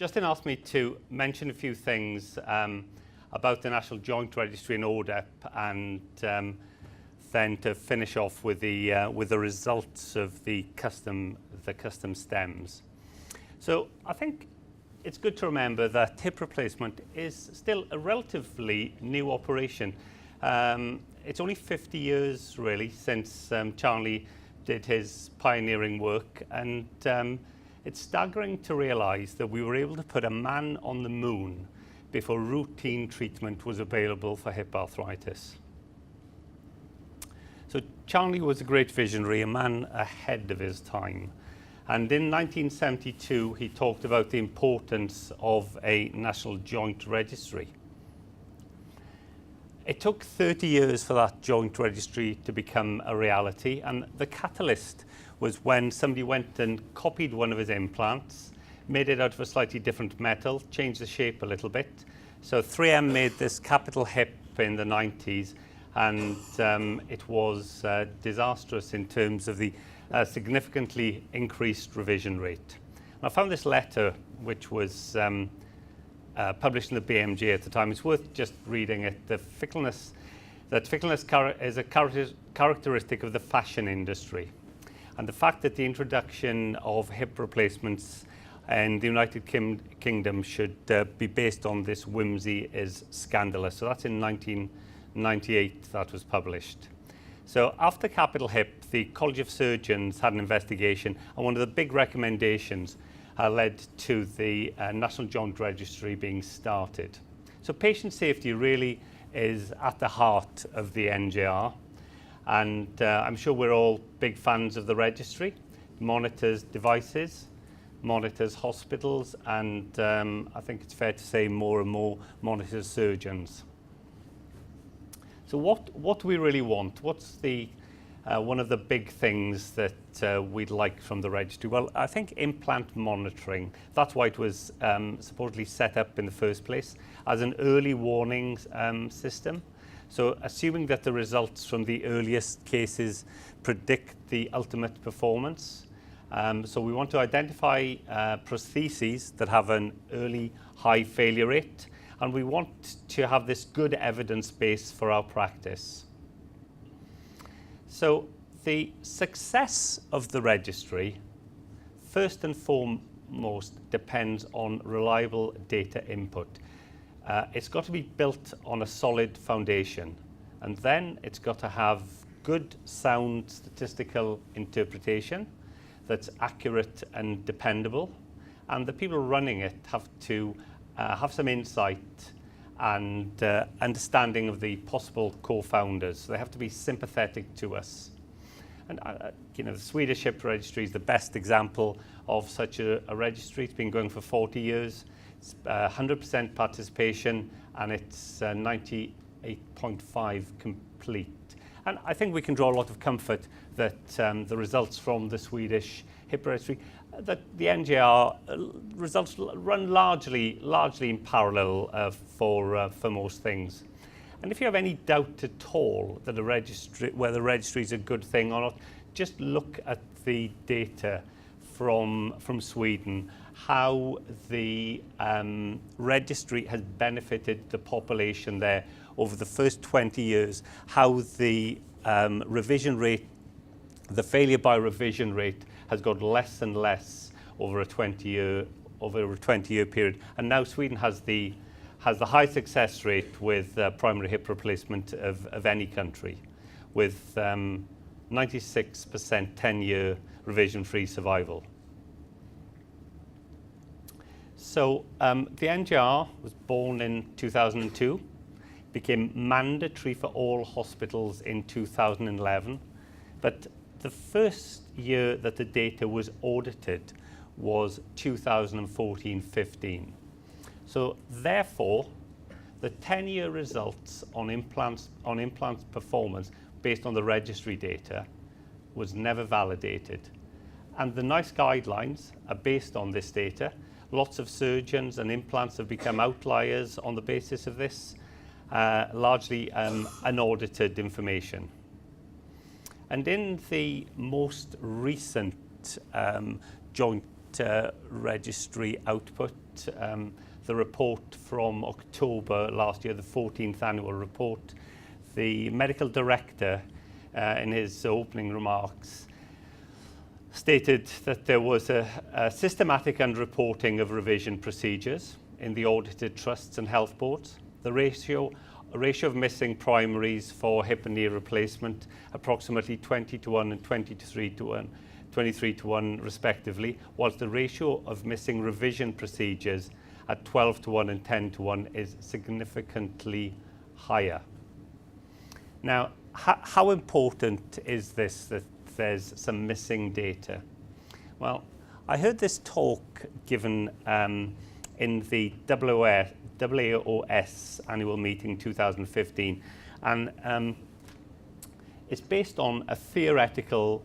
Justin asked me to mention a few things about the National Joint Registry and ODEP, and then to finish off with the results of the custom stems. So I think it's good to remember that hip replacement is still a relatively new operation. It's only 50 years really since Charlie did his pioneering work, and it's staggering to realise that we were able to put a man on the moon before routine treatment was available for hip arthritis. So Charlie was a great visionary, a man ahead of his time. And in 1972, he talked about the importance of a national joint registry. It took 30 years for that joint registry to become a reality, and the catalyst was when somebody went and copied one of his implants, made it out of a slightly different metal, changed the shape a little bit. So 3M made this capital hip in the 90s, and it was disastrous in terms of the significantly increased revision rate. And I found this letter, which was published in the BMJ at the time. It's worth just reading it. Fickleness is a characteristic of the fashion industry. And the fact that the introduction of hip replacements in the United Kingdom should be based on this whimsy is scandalous. So that's in 1998 that was published. So after capital hip, the College of Surgeons had an investigation, and one of the big recommendations led to the National Joint Registry being started. So patient safety really is at the heart of the NJR. And I'm sure we're all big fans of the registry. It monitors devices, monitors hospitals, and I think it's fair to say more and more monitors surgeons. So what do we really want? What's the one of the big things that we'd like from the registry? Well, I think implant monitoring. That's why it was supposedly set up in the first place as an early warning system. So assuming that the results from the earliest cases predict the ultimate performance. So we want to identify prostheses that have an early high failure rate, and we want to have this good evidence base for our practice. So the success of the registry, first and foremost, depends on reliable data input. It's got to be built on a solid foundation, and then it's got to have good, sound statistical interpretation that's accurate and dependable, and the people running it have to have some insight and understanding of the possible co-founders. So they have to be sympathetic to us. And the Swedish Hip Registry is the best example of such a registry. It's been going for 40 years. It's 100% participation, and it's 98.5 complete. And I think we can draw a lot of comfort that the results from the Swedish Hip Registry, that the NJR results run largely in parallel for most things. And if you have any doubt at all that whether the registry is a good thing or not, just look at the data from Sweden, how the registry has benefited the population there over the first 20 years, how the revision rate, the failure by revision rate has got less and less over a 20-year period. And now Sweden has the high success rate with primary hip replacement of any country, with 96% 10-year revision-free survival. So the NJR was born in 2002, became mandatory for all hospitals in 2011, but the first year that the data was audited was 2014-15. So therefore, the 10-year results on implants performance based on the registry data was never validated. And the NICE guidelines are based on this data. Lots of surgeons and implants have become outliers on the basis of this, largely unaudited information. And in the most recent joint registry output. The report from October last year, the 14th annual report, the medical director in his opening remarks stated that there was a systematic underreporting of revision procedures in the audited trusts and health boards. The ratio of missing primaries for hip and knee replacement, approximately 20:1 and 23:1 respectively, whilst the ratio of missing revision procedures at 12:1 and 10:1 is significantly higher. Now, how important is this that there's some missing data? Well, I heard this talk given in the WAOS annual meeting 2015, and it's based on a theoretical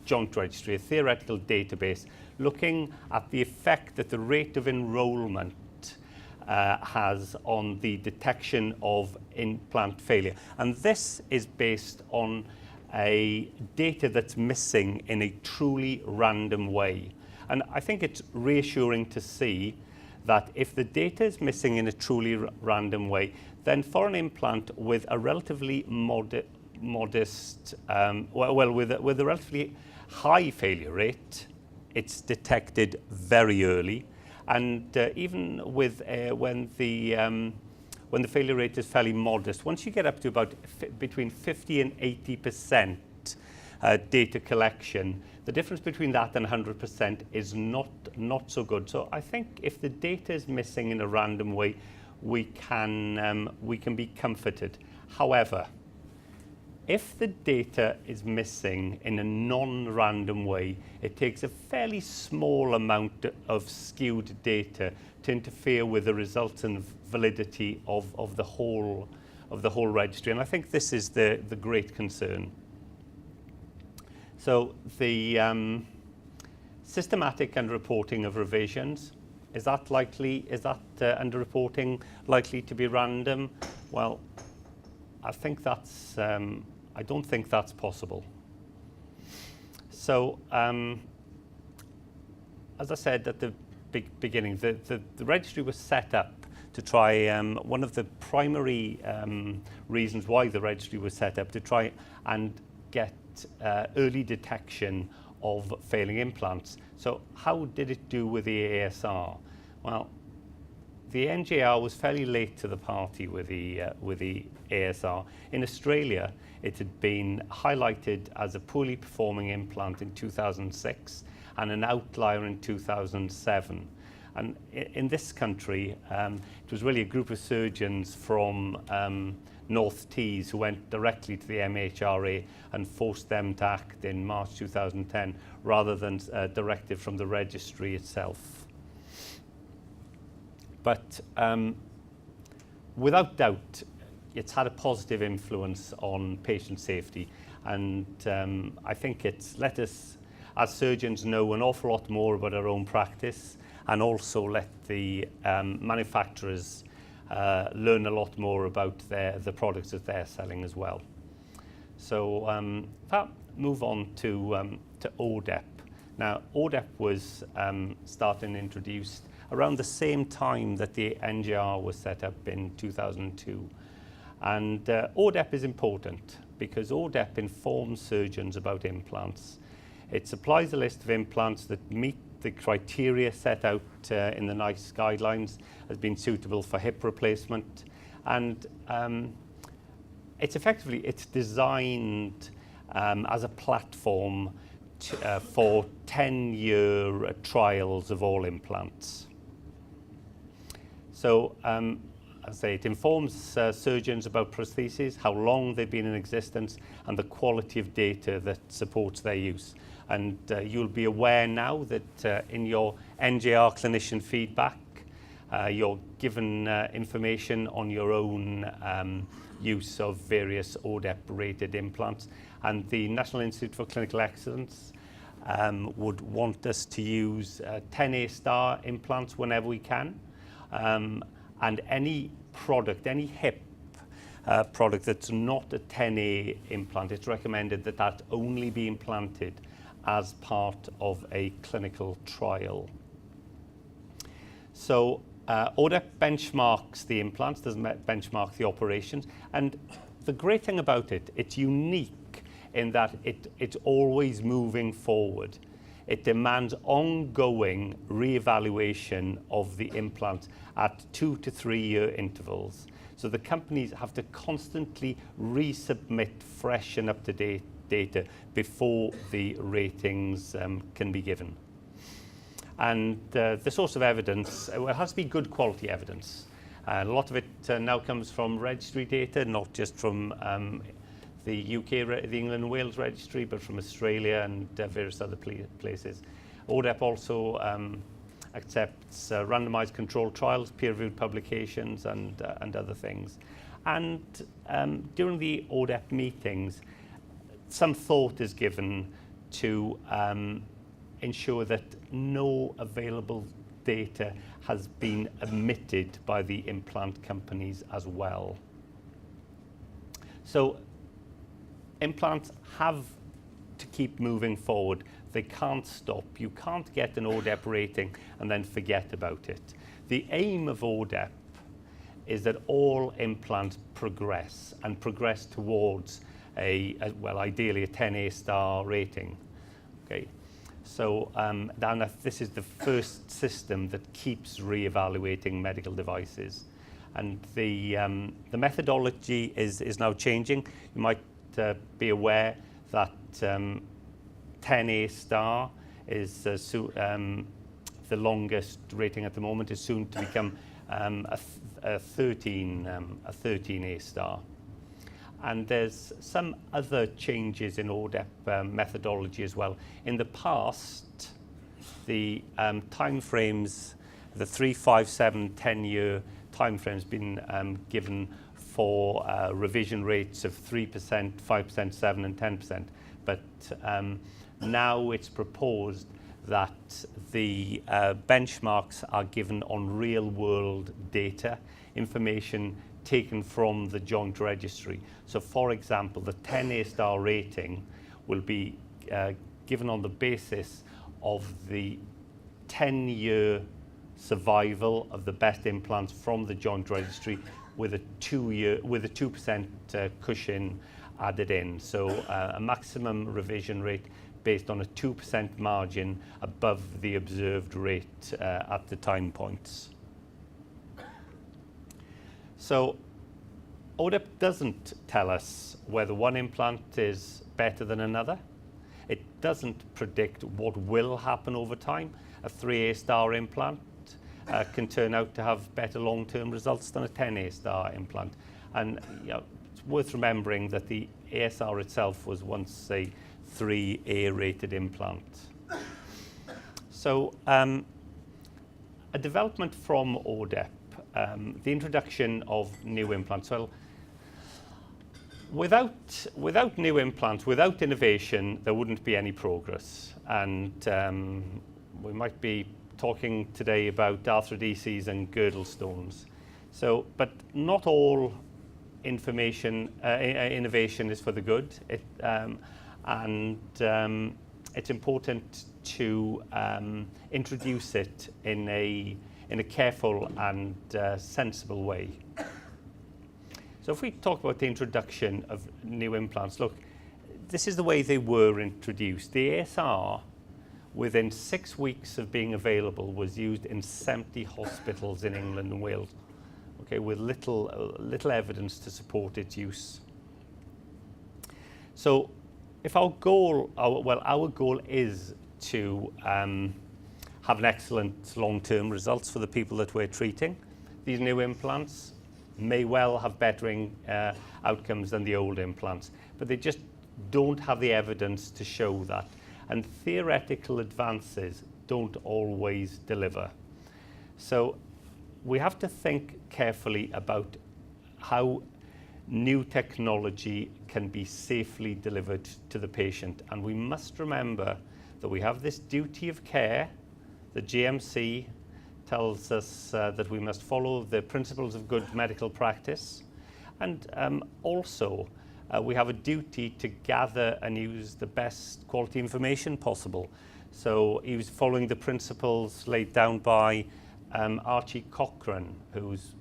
joint registry, a theoretical database, looking at the effect that the rate of enrolment has on the detection of implant failure. And this is based on a data that's missing in a truly random way. And I think it's reassuring to see that if the data is missing in a truly random way, then for an implant with a relatively modest, with a relatively high failure rate, it's detected very early. And even with when the failure rate is fairly modest, once you get up to about between 50 and 80% data collection, the difference between that and 100% is not so good. So I think if the data is missing in a random way, we can be comforted. However, if the data is missing in a non-random way, it takes a fairly small amount of skewed data to interfere with the results and validity of the whole registry. And I think this is the great concern. So the systematic underreporting of revisions, is that underreporting likely to be random? Well, I think that's I don't think that's possible. So, as I said at the beginning, the registry was set up to try, one of the primary reasons why the registry was set up, to try and get early detection of failing implants. So how did it do with the ASR? Well, the NJR was fairly late to the party with the ASR. In Australia, it had been highlighted as a poorly performing implant in 2006 and an outlier in 2007. And in this country, it was really a group of surgeons from North Tees who went directly to the MHRA and forced them to act in March 2010 rather than a directive from the registry itself. But without doubt, it's had a positive influence on patient safety, and I think it's let us, as surgeons, know an awful lot more about our own practice, and also let the manufacturers learn a lot more about the products that they're selling as well. So move on to ODEP. Now, ODEP was started and introduced around the same time that the NJR was set up in 2002. And ODEP is important because ODEP informs surgeons about implants. It supplies a list of implants that meet the criteria set out in the NICE guidelines as being suitable for hip replacement. And it's designed as a platform for 10-year trials of all implants. So, as I say, it informs surgeons about prostheses, how long they've been in existence, and the quality of data that supports their use. And you'll be aware now that in your NJR clinician feedback, you're given information on your own use of various ODEP-rated implants. And the National Institute for Clinical Excellence would want us to use 10A star implants whenever we can. And any product, any hip product that's not a 10A implant, it's recommended that that only be implanted as part of a clinical trial. So ODEP benchmarks the implants, doesn't benchmark the operations, and the great thing about it, it's unique in that it's always moving forward. It demands ongoing re-evaluation of the implant at 2 to 3 year intervals. So the companies have to constantly resubmit fresh and up-to-date data before the ratings can be given. And the source of evidence, well, it has to be good quality evidence. A lot of it now comes from registry data, not just from the UK, the England and Wales registry, but from Australia and various other places. ODEP also accepts randomized controlled trials, peer-reviewed publications, and other things. And during the ODEP meetings, some thought is given to ensure that no available data has been omitted by the implant companies as well. So implants have to keep moving forward. They can't stop. You can't get an ODEP rating and then forget about it. The aim of ODEP is that all implants progress and progress towards well, ideally a 10A star rating. Okay, so this is the first system that keeps re-evaluating medical devices, and the methodology is now changing. You might be aware that 10A star is the longest rating at the moment, is soon to become a 13A star. And there's some other changes in ODEP methodology as well. In the past, the time frames, the 3, 5, 7, 10-year time frames been given for revision rates of 3%, 5%, 7%, and 10%. But now it's proposed that the benchmarks are given on real-world data, information taken from the joint registry. So for example, the 10A star rating will be given on the basis of the 10-year survival of the best implants from the joint registry with a 2% cushion added in. So a maximum revision rate based on a 2% margin above the observed rate at the time points. So ODEP doesn't tell us whether one implant is better than another. It doesn't predict what will happen over time. A 3A star implant can turn out to have better long-term results than a 10A star implant. And it's worth remembering that the ASR itself was once a 3A rated implant. So a development from ODEP, the introduction of new implants. Well, without new implants, without innovation, there wouldn't be any progress. And we might be talking today about arthritis and girdle stones. So, but not all innovation is for the good. It's important to introduce it in a careful and sensible way. So if we talk about the introduction of new implants, look, this is the way they were introduced. The ASR, within 6 weeks of being available, was used in 70 hospitals in England and Wales, okay, with little evidence to support its use. So if our goal is to have an excellent long-term results for the people that we're treating, these new implants may well have better outcomes than the old implants, but they just don't have the evidence to show that. And theoretical advances don't always deliver. So we have to think carefully about how new technology can be safely delivered to the patient. And we must remember that we have this duty of care. The GMC tells us that we must follow the principles of good medical practice. And also, we have a duty to gather and use the best quality information possible. So he was following the principles laid down by Archie Cochrane, who's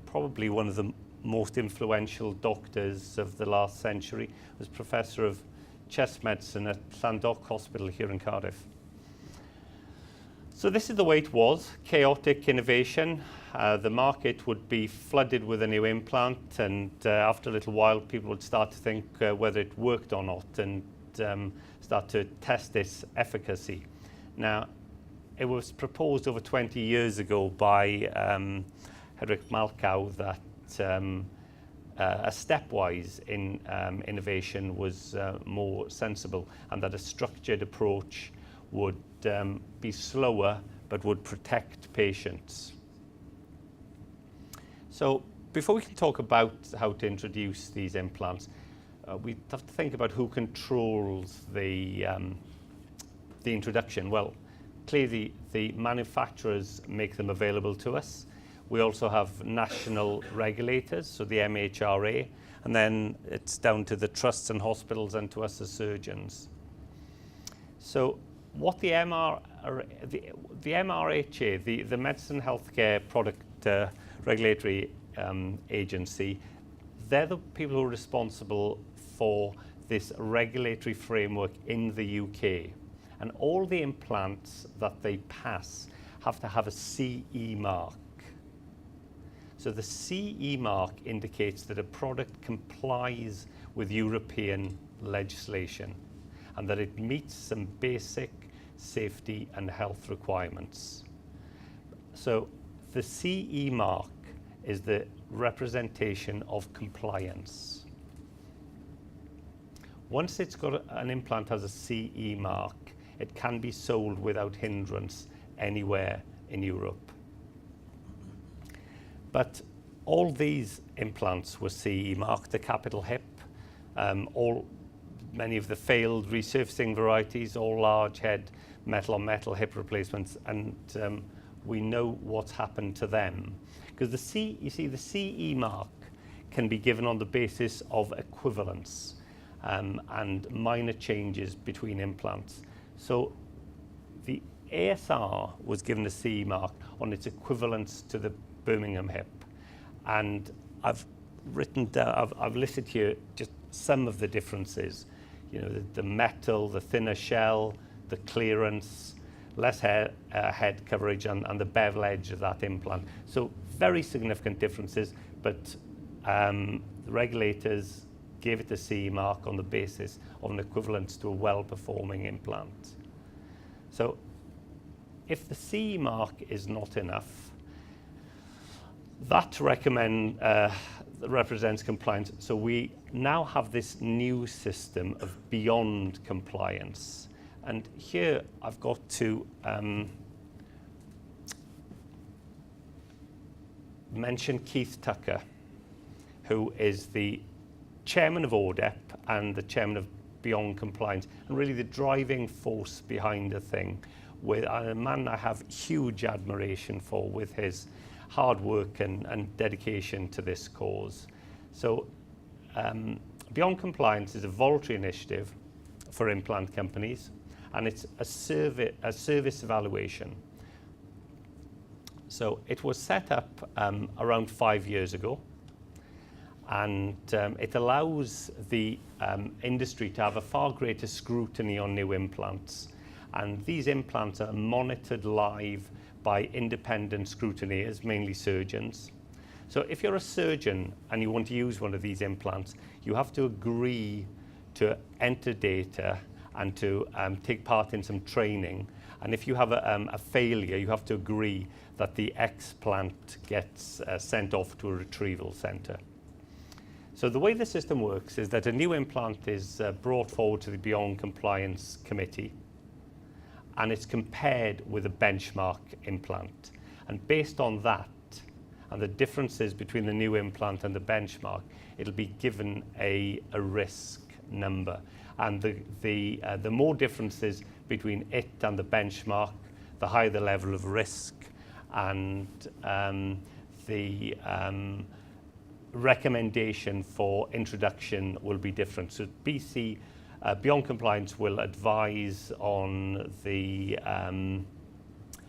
probably one of the most influential doctors of the last century, was professor of chest medicine at Llandoch Hospital here in Cardiff. So this is the way it was, chaotic innovation. The market would be flooded with a new implant, and after a little while people would start to think whether it worked or not, and start to test its efficacy. Now, it was proposed over 20 years ago by Hedrick Malchow that a stepwise innovation was more sensible, and that a structured approach would be slower but would protect patients. So before we can talk about how to introduce these implants, we have to think about who controls the introduction. Well, clearly the manufacturers make them available to us. We also have national regulators, so the MHRA, and then it's down to the trusts and hospitals and to us as surgeons. So what the MRHA, the Medicine Healthcare Product Regulatory Agency, they're the people who are responsible for this regulatory framework in the UK. And all the implants that they pass have to have a CE mark. So the CE mark indicates that a product complies with European legislation and that it meets some basic safety and health requirements. So the CE mark is the representation of compliance. Once it's got an implant has a CE mark, it can be sold without hindrance anywhere in Europe. But all these implants were CE marked, the capital hip, many of the failed resurfacing varieties, all large head metal-on-metal hip replacements, and we know what's happened to them. Because the CE mark can be given on the basis of equivalence and minor changes between implants. So the ASR was given a CE mark on its equivalence to the Birmingham hip, and I've listed here just some of the differences. You know, the metal, the thinner shell, the clearance, less head coverage, and the bevel edge of that implant. So very significant differences, but the regulators gave it a CE mark on the basis of an equivalence to a well-performing implant. So if the CE mark is not enough, that represents compliance. So we now have this new system of beyond compliance. And here I've got to mention Keith Tucker, who is the chairman of ORDEP and the chairman of Beyond Compliance, and really the driving force behind the thing, with a man I have huge admiration for with his hard work and dedication to this cause. So Beyond Compliance is a voluntary initiative for implant companies, and it's a service evaluation. So it was set up around 5 years ago, and it allows the industry to have a far greater scrutiny on new implants. And these implants are monitored live by independent scrutineers, mainly surgeons. So if you're a surgeon and you want to use one of these implants, you have to agree to enter data and to take part in some training. And if you have a failure, you have to agree that the explant gets sent off to a retrieval centre. So the way the system works is that a new implant is brought forward to the Beyond Compliance Committee, and it's compared with a benchmark implant. And based on that, and the differences between the new implant and the benchmark, it'll be given a risk number. And the more differences between it and the benchmark, the higher the level of risk, and the recommendation for introduction will be different. So BC, Beyond Compliance, will advise on the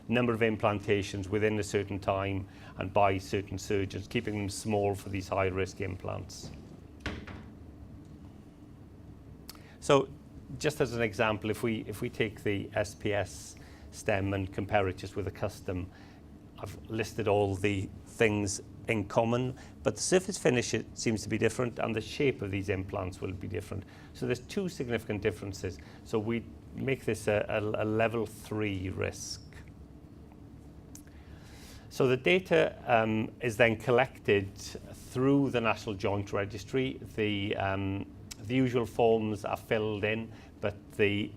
number of implantations within a certain time and by certain surgeons, keeping them small for these high-risk implants. So just as an example, if we take the SPS stem and compare it just with a custom, I've listed all the things in common, but the surface finish seems to be different and the shape of these implants will be different. So there's two significant differences. So we make this a level 3 risk. So the data is then collected through the National Joint Registry. The usual forms are filled in, but there's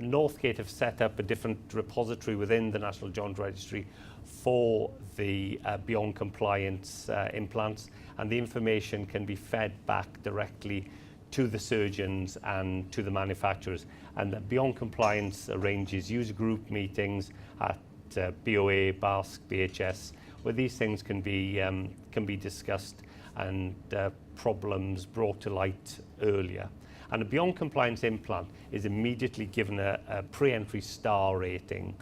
Northgate have set up a different repository within the National Joint Registry for the Beyond Compliance implants, and the information can be fed back directly to the surgeons and to the manufacturers. And the Beyond Compliance arranges user group meetings at BOA, BASC, BHS, where these things can be discussed and problems brought to light earlier. And a Beyond Compliance implant is immediately given a pre-entry star rating.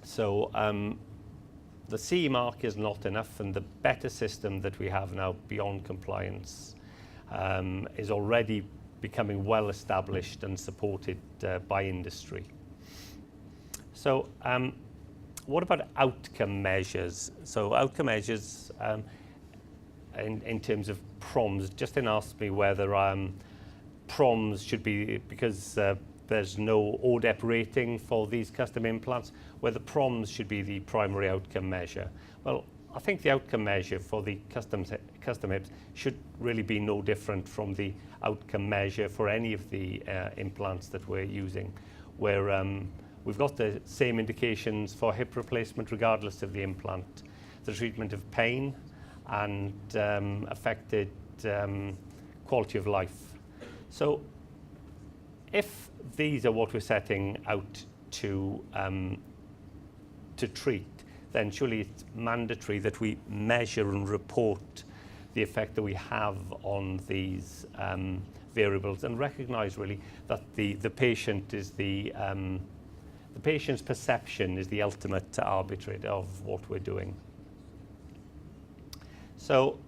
So the CE mark is not enough, and the better system that we have now, Beyond Compliance, is already becoming well established and supported by industry. So what about outcome measures? So outcome measures in terms of PROMs, Justin asked me whether PROMs should be, because there's no ODEP rating for these custom implants, whether PROMs should be the primary outcome measure. Well, I think the outcome measure for the custom hips should really be no different from the outcome measure for any of the implants that we're using, where we've got the same indications for hip replacement regardless of the implant, the treatment of pain and affected quality of life. So if these are what we're setting out to treat, then surely it's mandatory that we measure and report the effect that we have on these variables, and recognize really that the patient is the patient's perception is the ultimate arbitrator of what we're doing. So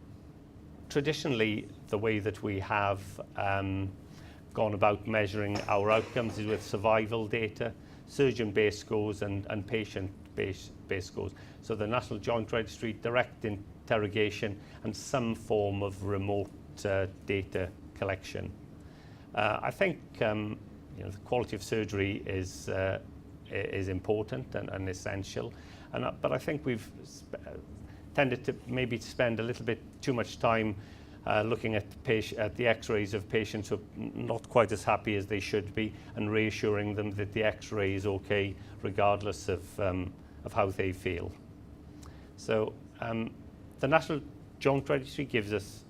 traditionally, the way that we have gone about measuring our outcomes is with survival data, surgeon-based scores and patient-based scores. So the National Joint Registry, direct interrogation, and some form of remote data collection. I think the quality of surgery is important and essential, but I think we've tended to maybe spend a little bit too much time looking at the x-rays of patients who are not quite as happy as they should be, and reassuring them that the x-ray is okay regardless of how they feel. So the National Joint Registry gives us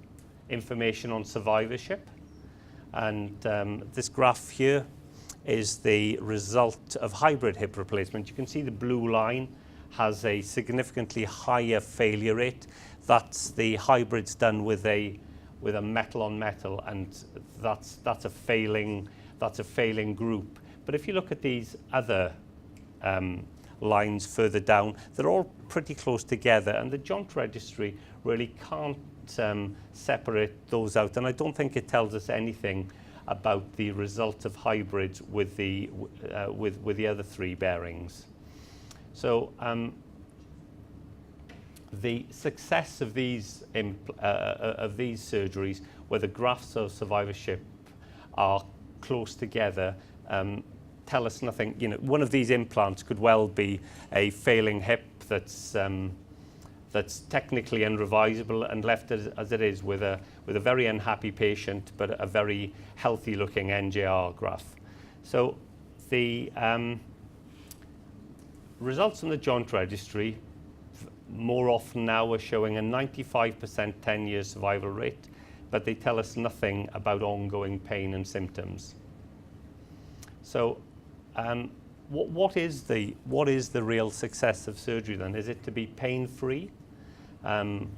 information on survivorship, and this graph here is the result of hybrid hip replacement. You can see the blue line has a significantly higher failure rate. That's the hybrids done with a metal on metal, and that's a failing group. But if you look at these other lines further down, they're all pretty close together, and the Joint Registry really can't separate those out, and I don't think it tells us anything about the result of hybrids with the other three bearings. So the success of these surgeries, where the graphs of survivorship are close together, tell us nothing. One of these implants could well be a failing hip that's technically unrevisable and left as it is with a very unhappy patient, but a very healthy-looking NJR graph. So the results from the Joint Registry more often now are showing a 95% 10-year survival rate, but they tell us nothing about ongoing pain and symptoms. So what is the real success of surgery then? Is it to be pain-free?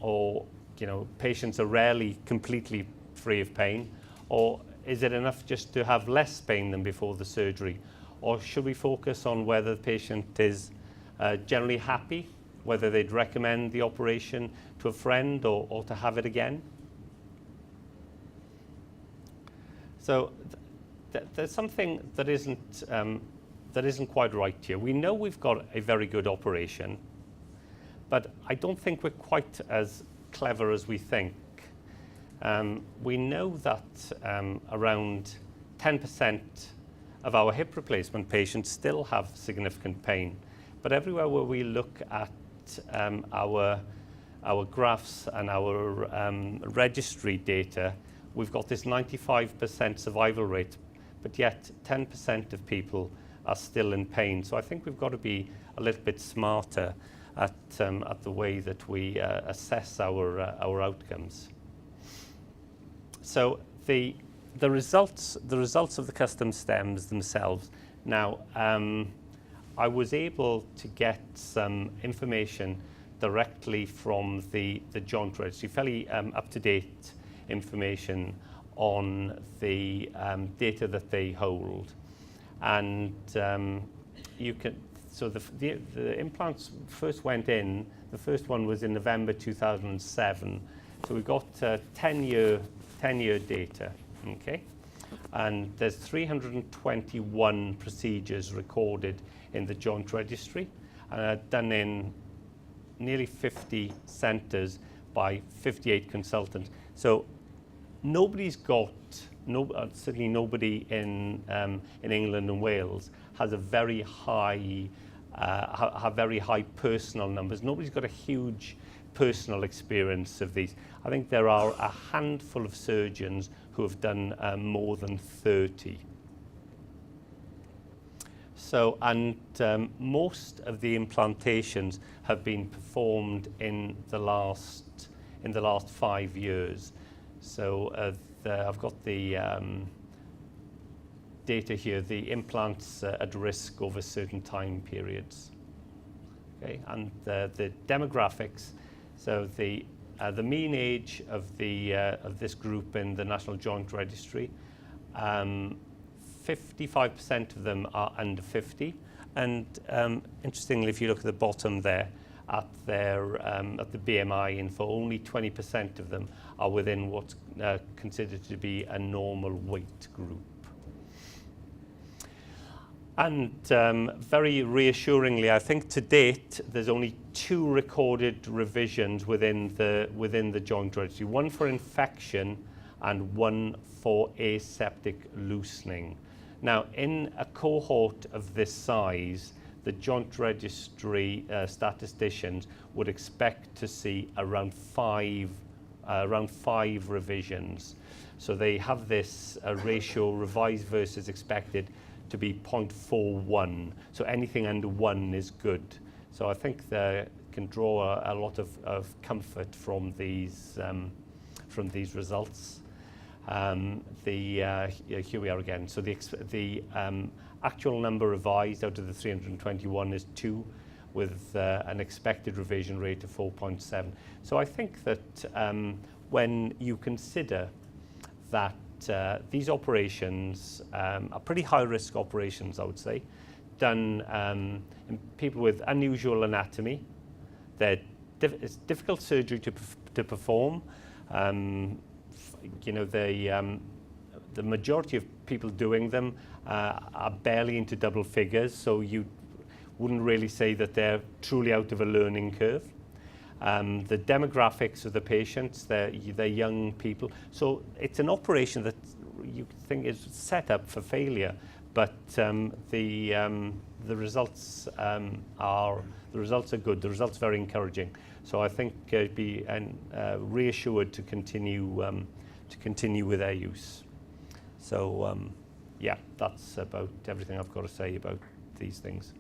or patients are rarely completely free of pain, or is it enough just to have less pain than before the surgery, or should we focus on whether the patient is generally happy, whether they'd recommend the operation to a friend or to have it again? So there's something that isn't quite right here. We know we've got a very good operation, but I don't think we're quite as clever as we think. We know that around 10% of our hip replacement patients still have significant pain, but everywhere where we look at our graphs and our registry data, we've got this 95% survival rate, but yet 10% of people are still in pain. So I think we've got to be a little bit smarter at the way that we assess our outcomes. So the results of the custom stems themselves. Now, I was able to get some information directly from the joint registry, fairly up-to-date information on the data that they hold, and you can. So the implants first went in. The first one was in November 2007. So we got 10-year data. Okay, and there's 321 procedures recorded in the joint registry, done in nearly 50 centres by 58 consultants. So nobody's got, certainly nobody in England and Wales has a very high, have very high personal numbers. Nobody's got a huge personal experience of these. I think there are a handful of surgeons who have done more than 30. So, and most of the implantations have been performed in the last 5 years. So I've got the data here, the implants at risk over certain time periods. Okay, and the demographics. So the mean age of this group in the National Joint Registry, 55% of them are under 50, and interestingly, if you look at the bottom there, at the BMI info, only 20% of them are within what's considered to be a normal weight group. And very reassuringly, I think to date there's only 2 recorded revisions within the joint registry, one for infection and one for aseptic loosening. Now, in a cohort of this size, the joint registry statisticians would expect to see around five revisions. So they have this ratio, revised versus expected, to be 0.41. So anything under 1 is good. So I think they can draw a lot of comfort from these results. Here we are again. So the actual number revised out of the 321 is 2, with an expected revision rate of 4.7. So I think that when you consider that these operations are pretty high-risk operations, I would say, done in people with unusual anatomy. It's difficult surgery to perform. The majority of people doing them are barely into double figures, so you wouldn't really say that they're truly out of a learning curve. The demographics of the patients, they're young people, so it's an operation that you think is set up for failure, but the results are good. The results are very encouraging. So I think be reassured to continue with their use. So yeah, that's about everything I've got to say about these things.